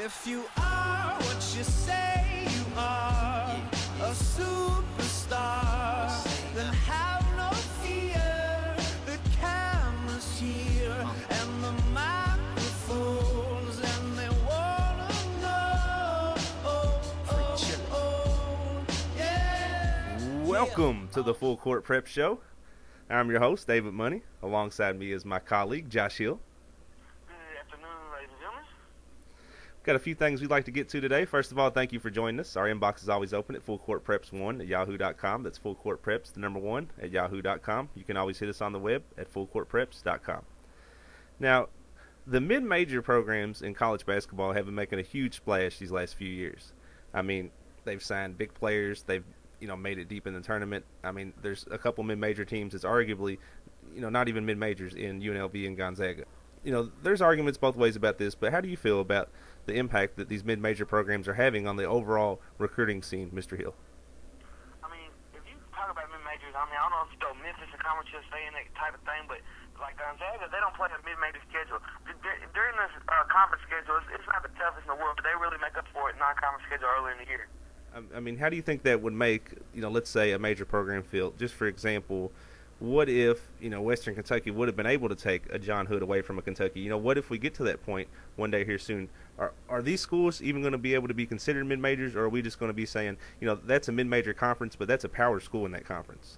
If you are what you say you are, a superstar, then have no fear. The camera's here and the microphones, and they wanna know. Yeah. Welcome to the Full Court Prep Show. I'm your host, David Money. Alongside me is my colleague, Josh Hill. Got a few things we'd like to get to today. First of all, thank you for joining us. Our inbox is always open at fullcourtpreps1 at yahoo.com. That's fullcourtpreps, the number 1, at yahoo.com. You can always hit us on the web at fullcourtpreps.com. Now, the mid-major programs in college basketball have been making a huge splash these last few years. I mean, they've signed big players. They've, made it deep in the tournament. I mean, there's a couple mid-major teams that's arguably, not even mid-majors in UNLV and Gonzaga. There's arguments both ways about this, but how do you feel about the impact that these mid-major programs are having on the overall recruiting scene, Mr. Hill? I mean, if you talk about mid-majors, I don't know if you throw Memphis and Conference USA and that type of thing, but like Gonzaga, they don't play a mid-major schedule. During this conference schedule, it's not the toughest in the world, but they really make up for it in non-conference schedule early in the year. I mean, how do you think that would make, let's say a major program feel? Just for example, what if, Western Kentucky would have been able to take a John Hood away from a Kentucky? What if we get to that point one day here soon? Are these schools even going to be able to be considered mid-majors, or are we just going to be saying, that's a mid-major conference, but that's a power school in that conference?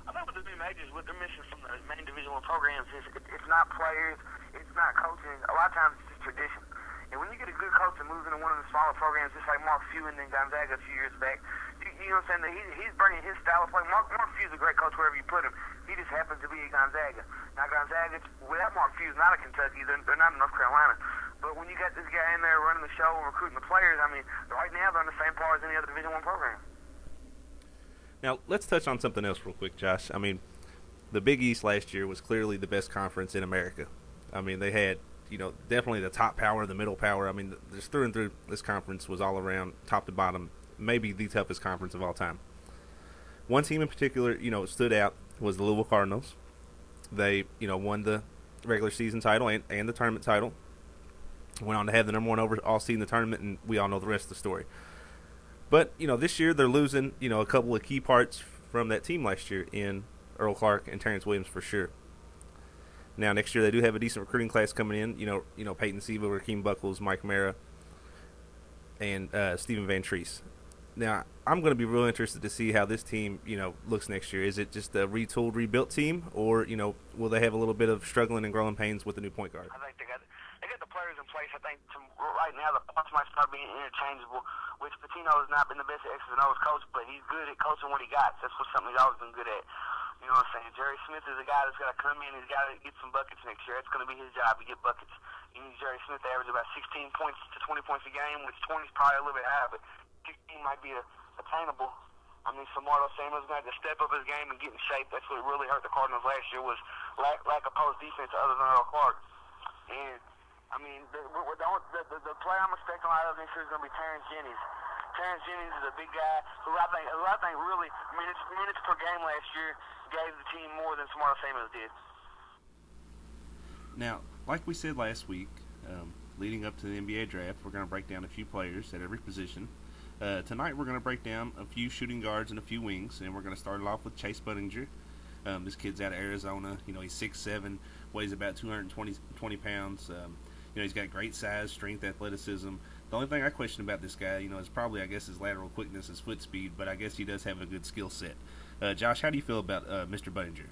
I think with the mid-majors, what they're missing from the main Division I programs is it's not players, it's not coaching. A lot of times it's just tradition. And when you get a good coach and moves into one of the smaller programs, just like Mark Few in Gonzaga a few years back, you know what I'm saying? He's bringing his style of play. Mark Few's a great coach wherever you put him. He just happens to be at Gonzaga. Now, Gonzaga, without Mark Few, is not a Kentucky. They're not in North Carolina. But when you got this guy in there running the show and recruiting the players, I mean, right now they're on the same par as any other Division I program. Now, let's touch on something else real quick, Josh. I mean, the Big East last year was clearly the best conference in America. I mean, they had, definitely the top power, the middle power. I mean, just through and through, this conference was all around, top to bottom, maybe the toughest conference of all time. One team in particular, stood out was the Louisville Cardinals. They, won the regular season title and the tournament title. Went on to have the number 1 overall seed in the tournament, and we all know the rest of the story. But, this year they're losing, a couple of key parts from that team last year in Earl Clark and Terrence Williams for sure. Now, next year they do have a decent recruiting class coming in. Peyton Siva, Rakeem Buckles, Mike Mara, and Stephen Van Treese. Now, I'm going to be real interested to see how this team, looks next year. Is it just a retooled, rebuilt team, or, will they have a little bit of struggling and growing pains with the new point guard? I think they got the players in place. I think right now the points might start being interchangeable, which Pitino has not been the best X's and O's coach, but he's good at coaching what he got. That's something he's always been good at. You know what I'm saying? Jerry Smith is a guy that's got to come in. He's got to get some buckets next year. It's going to be his job to get buckets. You need Jerry Smith to average about 16 points to 20 points a game, which 20 is probably a little bit high, but 16 might be attainable. I mean, Samardo Samuel's going to have to step up his game and get in shape. That's what really hurt the Cardinals last year was lack of post defense other than Earl Clark. And, I mean, the player I'm expecting out of this year is going to be Terrence Jennings. Terrence Jennings is a big guy who I think really minutes per game last year gave the team more than Samardo Samuel did. Now, like we said last week, leading up to the NBA draft, we're going to break down a few players at every position. Tonight we're going to break down a few shooting guards and a few wings, and we're going to start it off with Chase Budinger. This kid's out of Arizona. He's 6'7", weighs about 220 pounds. He's got great size, strength, athleticism. The only thing I question about this guy, is probably, I guess, his lateral quickness, his foot speed, but I guess he does have a good skill set. Josh, how do you feel about Mr. Budinger?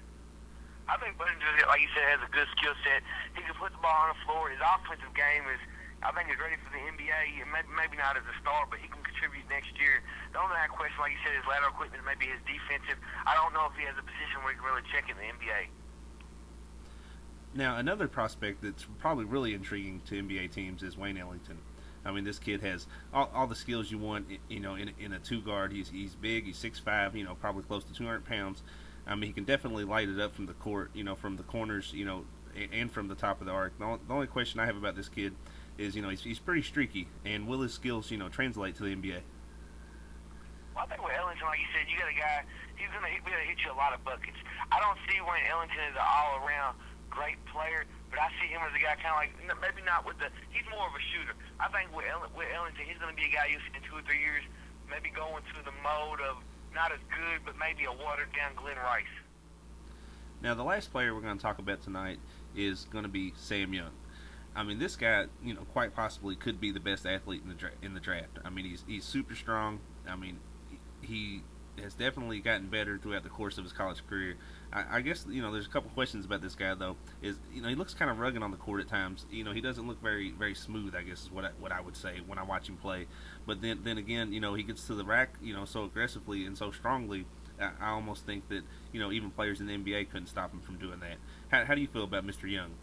I think Budinger, like you said, has a good skill set. He can put the ball on the floor. His offensive game is, I think, is ready for the NBA. Maybe not as a star, but he can contribute next year. The only thing I question, like you said, is lateral quickness, maybe his defensive. I don't know if he has a position where he can really check in the NBA. Now, another prospect that's probably really intriguing to NBA teams is Wayne Ellington. I mean, this kid has all the skills you want, in a two-guard. He's big, he's 6'5", probably close to 200 pounds. I mean, he can definitely light it up from the court, from the corners, and from the top of the arc. The only question I have about this kid is, he's pretty streaky, and will his skills, translate to the NBA? Well, I think with Ellington, like you said, you got a guy, he's going to hit you a lot of buckets. I don't see Wayne Ellington as an all-around great player, But I see him as a guy kind of like, maybe not with the, he's more of a shooter. I think with Ellington, he's going to be a guy you see in 2 or 3 years, maybe going to the mode of not as good, but maybe a watered-down Glenn Rice. Now, the last player we're going to talk about tonight is going to be Sam Young. I mean, this guy, quite possibly could be the best athlete in the draft. I mean, he's super strong. I mean, he has definitely gotten better throughout the course of his college career. I guess there's a couple questions about this guy though. Is he looks kind of rugged on the court at times. He doesn't look very very smooth. I guess is what I would say when I watch him play. But then again, he gets to the rack so aggressively and so strongly. I almost think that even players in the NBA couldn't stop him from doing that. How do you feel about Mr. Young?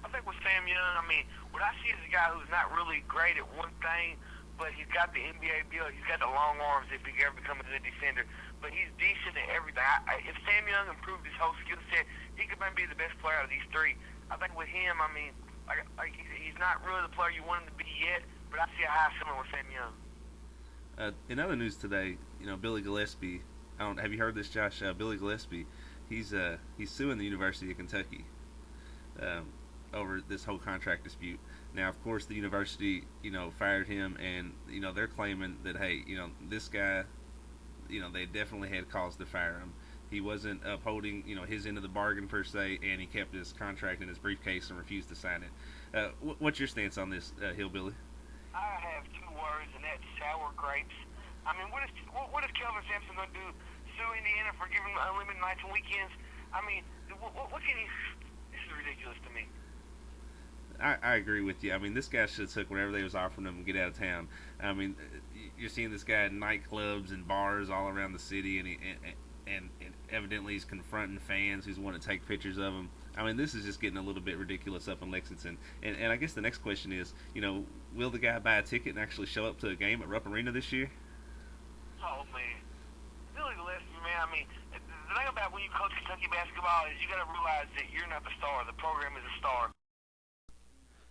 I think with Sam Young, I mean, what I see is a guy who's not really great at one thing, but he's got the NBA build. He's got the long arms if he ever becomes a good defender. But he's decent at everything. If Sam Young improved his whole skill set, he could maybe be the best player out of these 3. I think with him, I mean, he's not really the player you want him to be yet, but I see a high ceiling with Sam Young. In other news today, Billy Gillispie. Have you heard this, Josh? Billy Gillispie, he's suing the University of Kentucky over this whole contract dispute. Now, of course, the university, fired him, and they're claiming that hey, this guy, they definitely had cause to fire him. He wasn't upholding, his end of the bargain per se, and he kept his contract in his briefcase and refused to sign it. What's your stance on this, Hillbilly? I have 2 words, and that's sour grapes. I mean, what is Kelvin Sampson going to do? Sue Indiana for giving him unlimited nights and weekends? I mean, what can he? This is ridiculous to me. I agree with you. I mean, this guy should have took whatever they was offering him and get out of town. I mean, you're seeing this guy in nightclubs and bars all around the city, and evidently he's confronting fans who's want to take pictures of him. I mean, this is just getting a little bit ridiculous up in Lexington. And I guess the next question is, will the guy buy a ticket and actually show up to a game at Rupp Arena this year? Oh, man. Billy Gillispie, man, I mean, the thing about when you coach Kentucky basketball is you got to realize that you're not the star. The program is a star.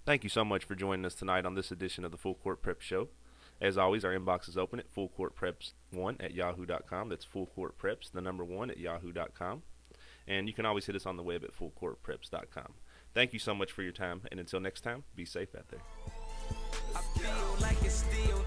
Thank you so much for joining us tonight on this edition of the Full Court Prep Show. As always, our inbox is open at fullcourtpreps1@yahoo.com. That's fullcourtpreps1@yahoo.com. And you can always hit us on the web at fullcourtpreps.com. Thank you so much for your time, and until next time, be safe out there. I feel like it's still